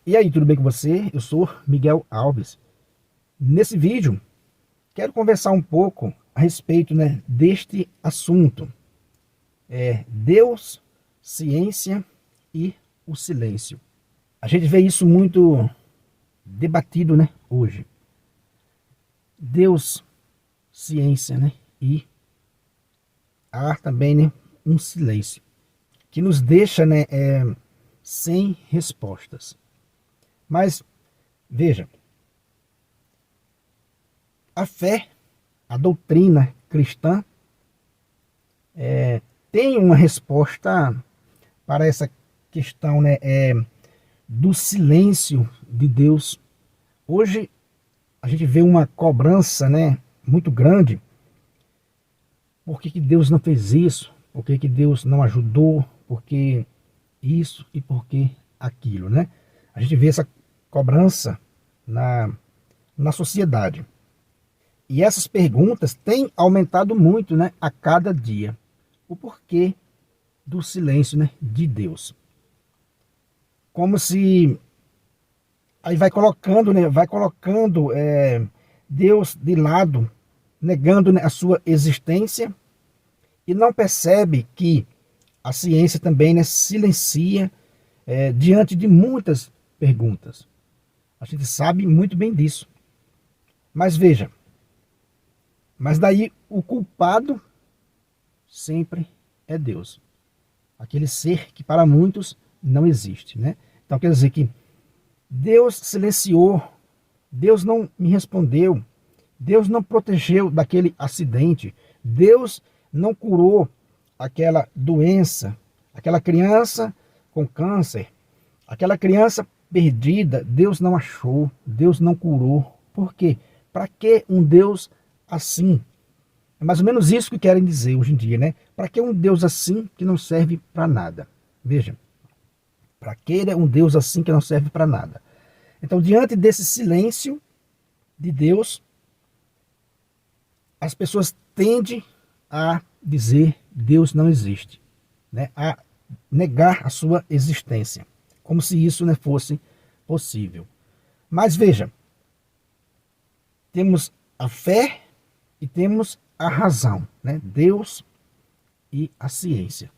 E aí, tudo bem com você? Eu sou Miguel Alves. Nesse vídeo, quero conversar um pouco a respeito, deste assunto. Deus, ciência e o silêncio. A gente vê isso muito debatido, hoje. Deus, ciência, e há também, um silêncio que nos deixa, sem respostas. Mas, veja, a fé, a doutrina cristã, tem uma resposta para essa questão, do silêncio de Deus. Hoje, a gente vê uma cobrança, muito grande. Por que Deus não fez isso? Por que Deus não ajudou? Por que isso e por que aquilo, A gente vê essa cobrança na sociedade. E essas perguntas têm aumentado muito, a cada dia. O porquê do silêncio, de Deus. Como se aí vai colocando, Deus de lado, negando, a sua existência, e não percebe que a ciência também, silencia diante de muitas perguntas. A gente sabe muito bem disso. Mas veja, mas daí o culpado sempre é Deus. Aquele ser que para muitos não existe, Então quer dizer que Deus silenciou, Deus não me respondeu, Deus não protegeu daquele acidente, Deus não curou aquela doença, aquela criança com câncer, aquela criança perdida, Deus não achou, Deus não curou. Por quê? Para que um Deus assim? É mais ou menos isso que querem dizer hoje em dia, Para que um Deus assim que não serve para nada? Veja, para que um Deus assim que não serve para nada? Então, diante desse silêncio de Deus, as pessoas tendem a dizer Deus não existe, a negar a sua existência, como se isso fosse possível. Mas veja, temos a fé e temos a razão, Deus e a ciência.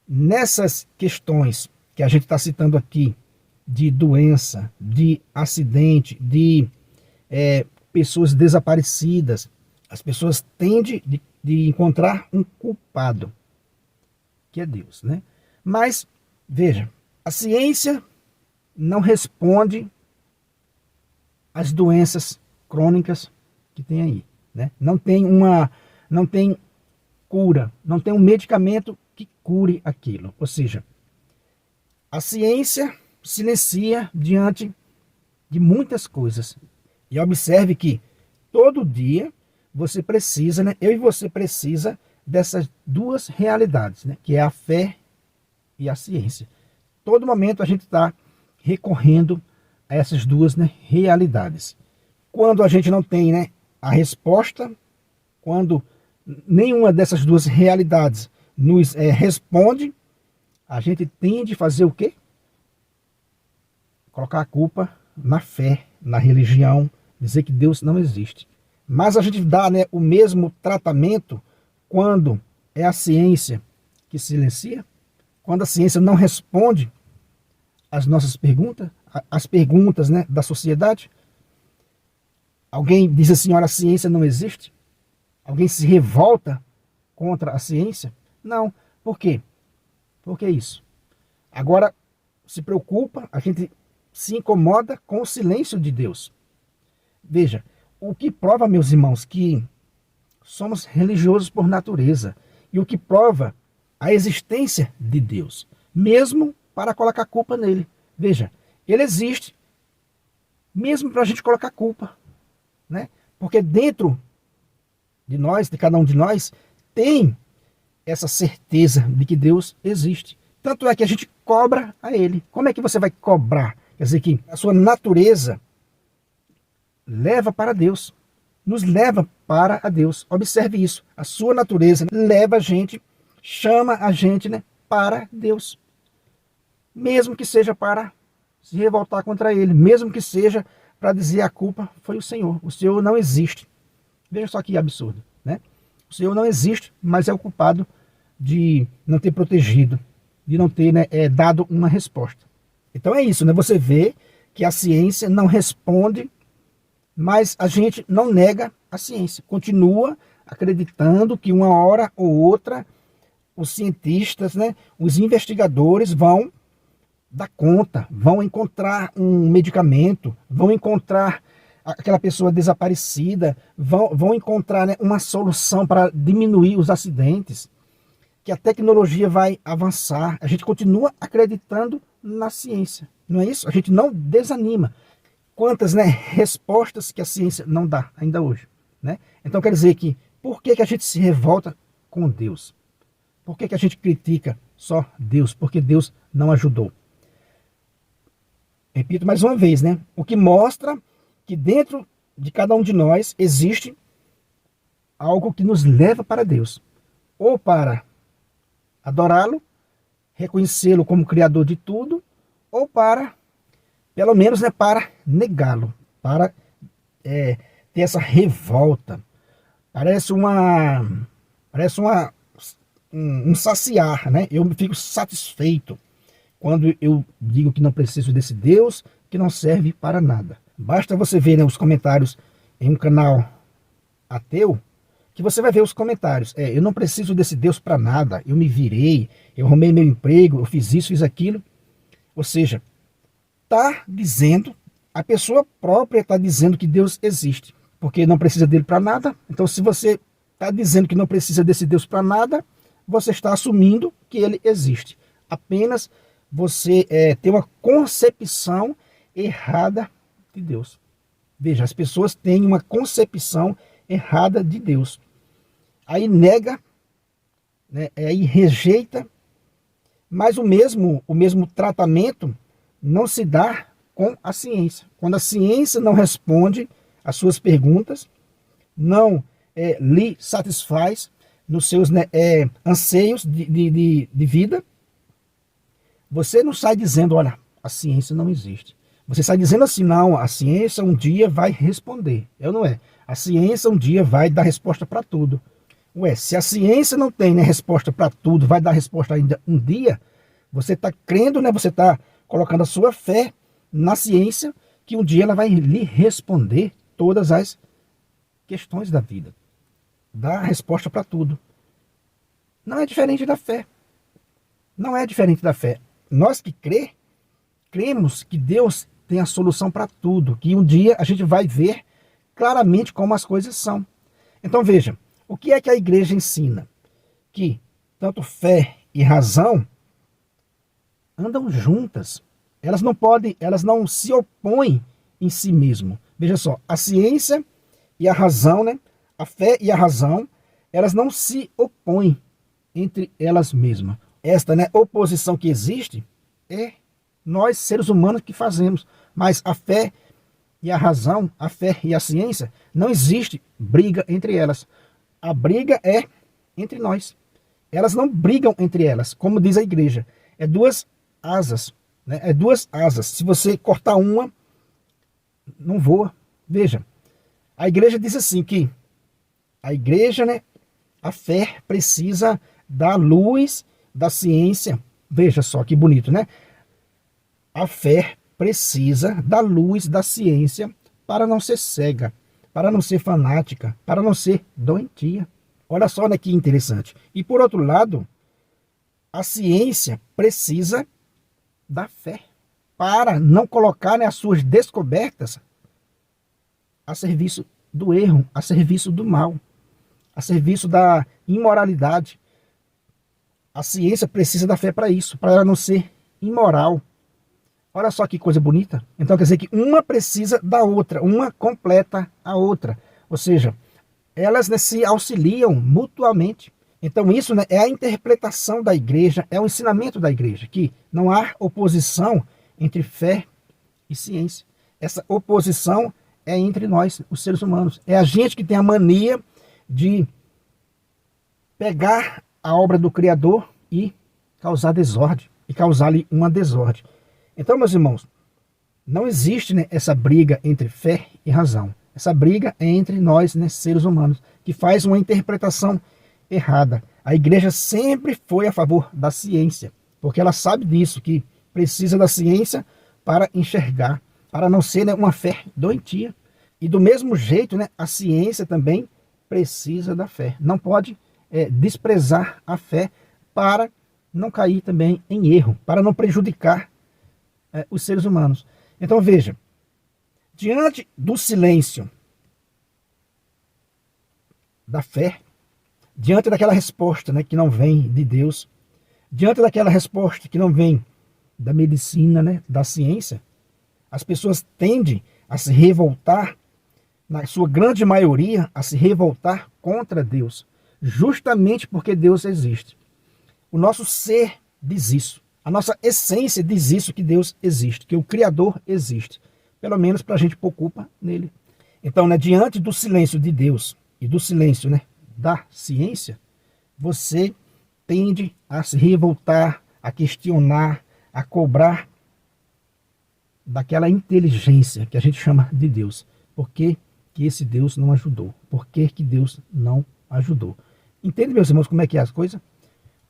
Nessas questões que a gente está citando aqui, de doença, de acidente, de pessoas desaparecidas, as pessoas tendem de encontrar um culpado, que é Deus, Mas, veja, a ciência não responde às doenças crônicas que tem aí, Não tem cura, não tem um medicamento que cure aquilo. Ou seja, a ciência silencia diante de muitas coisas. E observe que todo dia você precisa, eu e você precisa dessas duas realidades, que é a fé e a ciência. Todo momento a gente está recorrendo a essas duas realidades. Quando a gente não tem a resposta, quando nenhuma dessas duas realidades nos responde, a gente tende a fazer o quê? Colocar a culpa na fé, na religião, dizer que Deus não existe. Mas a gente dá o mesmo tratamento quando é a ciência que silencia, quando a ciência não responde às nossas perguntas, às perguntas da sociedade. Alguém diz assim, olha, a ciência não existe? Alguém se revolta contra a ciência? Não. Por quê? Por que isso? Agora, se preocupa, a gente se incomoda com o silêncio de Deus. Veja, o que prova, meus irmãos, que somos religiosos por natureza, e o que prova a existência de Deus, mesmo para colocar culpa nele. Veja, ele existe, mesmo para a gente colocar culpa, Porque dentro de nós, de cada um de nós, tem essa certeza de que Deus existe. Tanto é que a gente cobra a ele. Como é que você vai cobrar? Quer dizer que a sua natureza leva para Deus, nos leva para a Deus. Observe isso. A sua natureza leva a gente, chama a gente para Deus. Mesmo que seja para se revoltar contra ele, mesmo que seja para dizer a culpa foi o Senhor. O Senhor não existe. Veja só que absurdo, né? O Senhor não existe, mas é o culpado de não ter protegido, de não ter, né, dado uma resposta. Então é isso, né? Você vê que a ciência não responde, mas a gente não nega a ciência. Continua acreditando que uma hora ou outra os cientistas, né, os investigadores vão dar conta, vão encontrar um medicamento, vão encontrar aquela pessoa desaparecida, vão encontrar, né, uma solução para diminuir os acidentes, que a tecnologia vai avançar. A gente continua acreditando na ciência, não é isso? A gente não desanima. Quantas, né, respostas que a ciência não dá ainda hoje, né? Então quer dizer que, por que a gente se revolta com Deus? Por que a gente critica só Deus? Porque Deus não ajudou. Repito mais uma vez, né? O que mostra que dentro de cada um de nós existe algo que nos leva para Deus. Ou para adorá-lo, reconhecê-lo como Criador de tudo, ou para, pelo menos, né, para negá-lo, para ter essa revolta. Parece um saciar, né? Eu fico satisfeito quando eu digo que não preciso desse Deus que não serve para nada. Basta você ver, né, os comentários em um canal ateu, que você vai ver os comentários. Eu não preciso desse Deus para nada, eu me virei, eu arrumei meu emprego, eu fiz isso, fiz aquilo. Ou seja, está dizendo, a pessoa própria está dizendo que Deus existe, porque não precisa dele para nada. Então, se você está dizendo que não precisa desse Deus para nada, você está assumindo que ele existe. Apenas você tem uma concepção errada de Deus. Veja, as pessoas têm uma concepção errada de Deus. Aí nega, né, aí rejeita, mas o mesmo tratamento não se dá com a ciência. Quando a ciência não responde às suas perguntas, não lhe satisfaz nos seus, né, anseios de vida, você não sai dizendo, olha, a ciência não existe. Você sai dizendo assim, não, a ciência um dia vai responder. Não é. A ciência um dia vai dar resposta para tudo. Ué, se a ciência não tem, né, resposta para tudo, vai dar resposta ainda um dia, você está crendo, né, você está colocando a sua fé na ciência, que um dia ela vai lhe responder todas as questões da vida. Dá resposta para tudo. Não é diferente da fé. Não é diferente da fé. Nós que cremos que Deus tem a solução para tudo, que um dia a gente vai ver claramente como as coisas são. Então veja, o que é que a igreja ensina? Que tanto fé e razão andam juntas. Elas não se opõem em si mesmo. Veja só, a ciência e a razão, né? A fé e a razão, elas não se opõem entre elas mesmas. Esta, né, oposição que existe é nós, seres humanos, que fazemos. Mas a fé e a razão, a fé e a ciência, não existe briga entre elas. A briga é entre nós. Elas não brigam entre elas, como diz a igreja. É duas asas, né? É duas asas. Se você cortar uma, não voa. Veja, a igreja diz assim que a igreja, né, a fé precisa da luz da ciência. Veja só que bonito, né? A fé precisa da luz da ciência para não ser cega, para não ser fanática, para não ser doentia. Olha só, né, que interessante. E por outro lado, a ciência precisa da fé para não colocar, né, as suas descobertas a serviço do erro, a serviço do mal, a serviço da imoralidade. A ciência precisa da fé para isso, para ela não ser imoral. Olha só que coisa bonita. Então quer dizer que uma precisa da outra, uma completa a outra. Ou seja, elas, né, se auxiliam mutuamente. Então isso, né, é a interpretação da igreja, é o ensinamento da igreja, que não há oposição entre fé e ciência. Essa oposição é entre nós, os seres humanos. É a gente que tem a mania de pegar a obra do Criador e causar desordem, e causar-lhe uma desordem. Então, meus irmãos, Não existe, né, essa briga entre fé e razão. Essa briga é entre nós, né, seres humanos, que faz uma interpretação errada. A igreja sempre foi a favor da ciência, porque ela sabe disso, que precisa da ciência para enxergar, para não ser, né, uma fé doentia. E do mesmo jeito, né, a ciência também precisa da fé. Não pode desprezar a fé para não cair também em erro, para não prejudicar os seres humanos. Então veja, diante do silêncio da fé, diante daquela resposta, né, que não vem de Deus, diante daquela resposta que não vem da medicina, né, da ciência, as pessoas tendem a se revoltar, na sua grande maioria, a se revoltar contra Deus, justamente porque Deus existe. O nosso ser diz isso, a nossa essência diz isso, que Deus existe, que o Criador existe, pelo menos para a gente pôr culpa nele. Então, né, diante do silêncio de Deus e do silêncio, né, da ciência, você tende a se revoltar, a questionar, a cobrar daquela inteligência que a gente chama de Deus. Por que que esse Deus não ajudou? Por que que Deus não ajudou? Entende, meus irmãos, como é que é as coisas?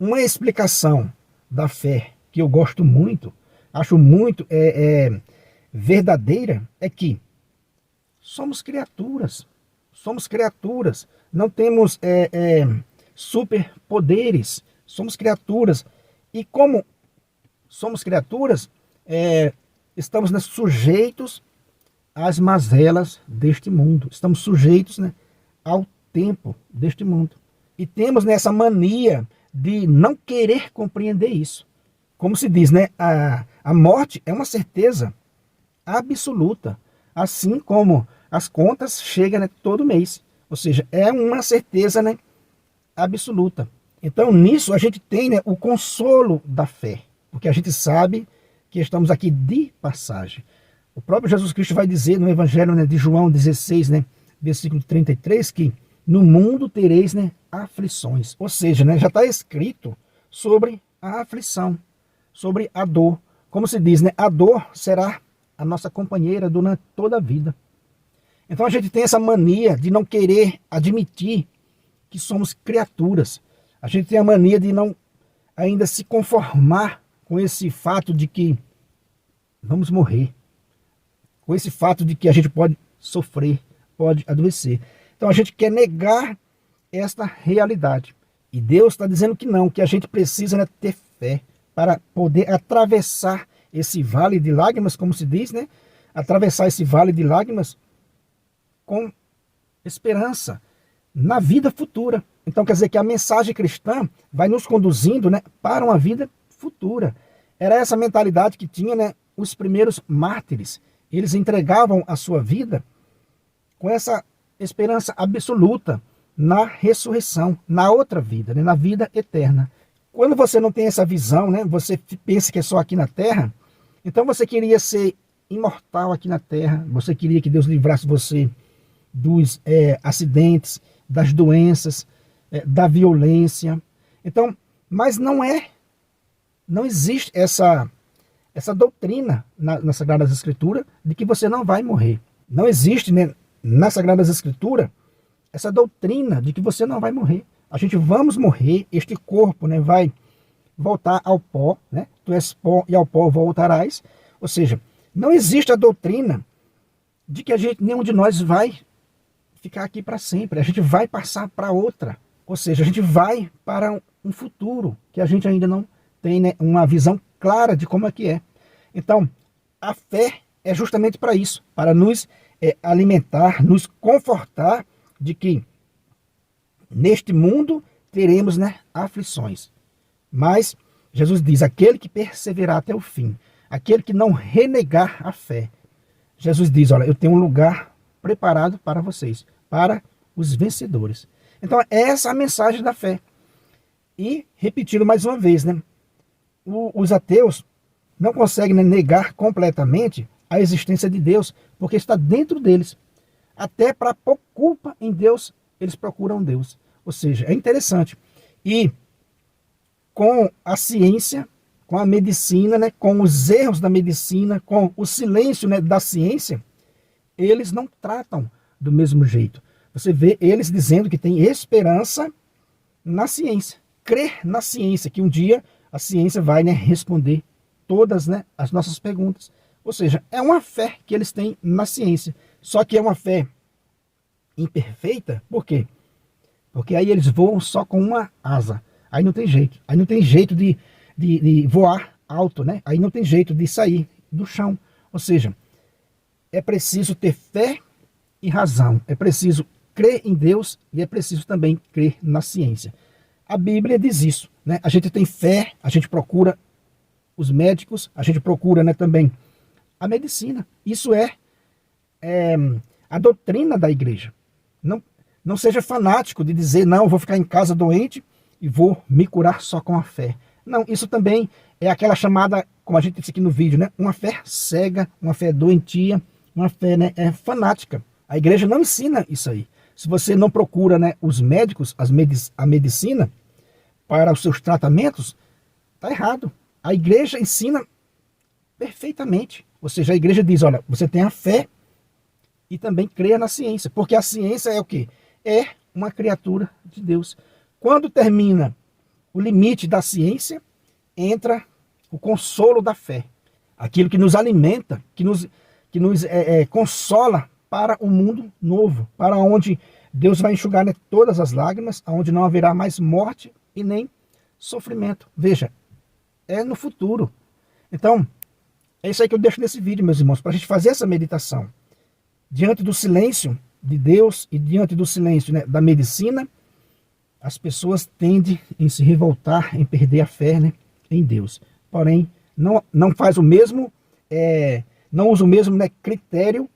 Uma explicação da fé que eu gosto muito, acho muito verdadeira, é que somos criaturas, não temos superpoderes, somos criaturas, e como somos criaturas, estamos, né, sujeitos às mazelas deste mundo, estamos sujeitos, né, ao tempo deste mundo, e temos nessa mania de não querer compreender isso. Como se diz, né, a morte é uma certeza absoluta, assim como as contas chegam, né, todo mês, ou seja, é uma certeza, né, absoluta. Então nisso a gente tem, né, o consolo da fé, porque a gente sabe que estamos aqui de passagem. O próprio Jesus Cristo vai dizer no Evangelho, né, de João 16, né, versículo 33, que no mundo tereis, né, aflições. Ou seja, né, já está escrito sobre a aflição, sobre a dor. Como se diz, né, a dor será a nossa companheira durante toda a vida. Então a gente tem essa mania de não querer admitir que somos criaturas. A gente tem a mania de não ainda se conformar com esse fato de que vamos morrer, com esse fato de que a gente pode sofrer, pode adoecer. Então a gente quer negar esta realidade. E Deus está dizendo que não, que a gente precisa, né, ter fé para poder atravessar esse vale de lágrimas, como se diz, né? Atravessar esse vale de lágrimas com esperança na vida futura. Então quer dizer que a mensagem cristã vai nos conduzindo, né, para uma vida futura. Era essa mentalidade que tinha, né, os primeiros mártires. Eles entregavam a sua vida com essa esperança absoluta na ressurreição, na outra vida, né, na vida eterna. Quando você não tem essa visão, né, você pensa que é só aqui na Terra, então você queria ser imortal aqui na Terra, você queria que Deus livrasse você dos acidentes, das doenças, da violência. Então, mas não existe essa doutrina nas Sagradas Escrituras de que você não vai morrer. Não existe, né, nas Sagradas Escrituras essa doutrina de que você não vai morrer. A gente vamos morrer, este corpo, né, vai voltar ao pó, né? Tu és pó e ao pó voltarás. Ou seja, não existe a doutrina de que nenhum de nós vai ficar aqui para sempre. A gente vai passar para outra. Ou seja, a gente vai para um futuro que a gente ainda não tem, né, uma visão clara de como é que é. Então, a fé é justamente para isso, para nos alimentar, nos confortar de que neste mundo teremos, né, aflições. Mas Jesus diz, aquele que perseverar até o fim, aquele que não renegar a fé. Jesus diz, olha, eu tenho um lugar preparado para vocês, para os vencedores. Então essa é a mensagem da fé. E, repetindo mais uma vez, né, os ateus não conseguem, né, negar completamente a existência de Deus, porque está dentro deles. Até para pôr culpa em Deus, eles procuram Deus. Ou seja, é interessante. E com a ciência, com a medicina, né, com os erros da medicina, com o silêncio, né, da ciência, eles não tratam do mesmo jeito. Você vê eles dizendo que tem esperança na ciência, crer na ciência, que um dia a ciência vai, né, responder todas, né, as nossas perguntas. Ou seja, é uma fé que eles têm na ciência. Só que é uma fé imperfeita. Por quê? Porque aí eles voam só com uma asa. Aí não tem jeito. Aí não tem jeito de voar alto, né? Aí não tem jeito de sair do chão. Ou seja, é preciso ter fé e razão. É preciso crer em Deus e é preciso também crer na ciência. A Bíblia diz isso, né? A gente tem fé, a gente procura os médicos, a gente procura, né, também a medicina. Isso é a doutrina da igreja. Não seja fanático de dizer, não, eu vou ficar em casa doente e vou me curar só com a fé. Não, isso também é aquela chamada, como a gente disse aqui no vídeo, né, uma fé cega, uma fé doentia, uma fé, né, fanática. A igreja não ensina isso aí. Se você não procura, né, os médicos, a medicina para os seus tratamentos, está errado. A igreja ensina perfeitamente. Ou seja, a igreja diz, olha, você tem a fé e também creia na ciência. Porque a ciência é o quê? É uma criatura de Deus. Quando termina o limite da ciência, entra o consolo da fé. Aquilo que nos alimenta, que nos consola para um mundo novo, para onde Deus vai enxugar, né, todas as lágrimas, onde não haverá mais morte e nem sofrimento. Veja, é no futuro. Então, é isso aí que eu deixo nesse vídeo, meus irmãos, para a gente fazer essa meditação. Diante do silêncio de Deus e diante do silêncio, né, da medicina, as pessoas tendem em se revoltar, em perder a fé, né, em Deus. Porém, não faz o mesmo, não usa o mesmo, né, critério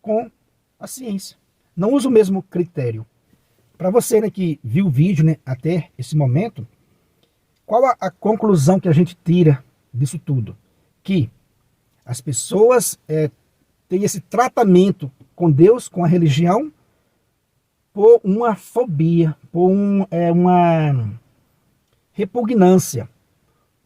com a ciência. Não usa o mesmo critério. Para você, né, que viu o vídeo, né, até esse momento, qual a conclusão que a gente tira disso tudo? Que as pessoas têm esse tratamento com Deus, com a religião, por uma fobia, por uma repugnância,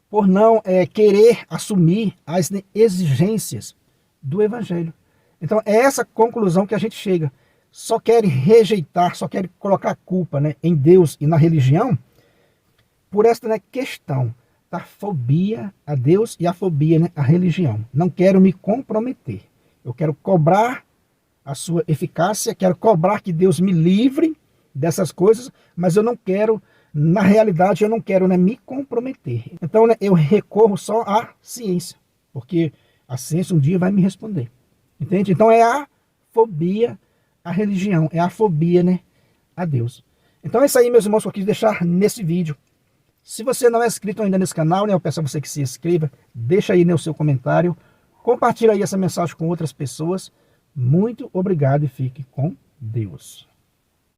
por não querer assumir as exigências do Evangelho. Então é essa conclusão que a gente chega. Só quer rejeitar, só quer colocar a culpa, né, em Deus e na religião, por esta, né, questão da fobia a Deus e a fobia, né, à religião. Não quero me comprometer. Eu quero cobrar a sua eficácia, quero cobrar que Deus me livre dessas coisas, mas eu não quero, na realidade, eu não quero, né, me comprometer. Então, né, eu recorro só à ciência, porque a ciência um dia vai me responder. Entende? Então é a fobia à religião, é a fobia, né, a Deus. Então é isso aí, meus irmãos, que eu quis deixar nesse vídeo. Se você não é inscrito ainda nesse canal, né, eu peço a você que se inscreva, deixa aí, né, o seu comentário, compartilha aí essa mensagem com outras pessoas. Muito obrigado e fique com Deus.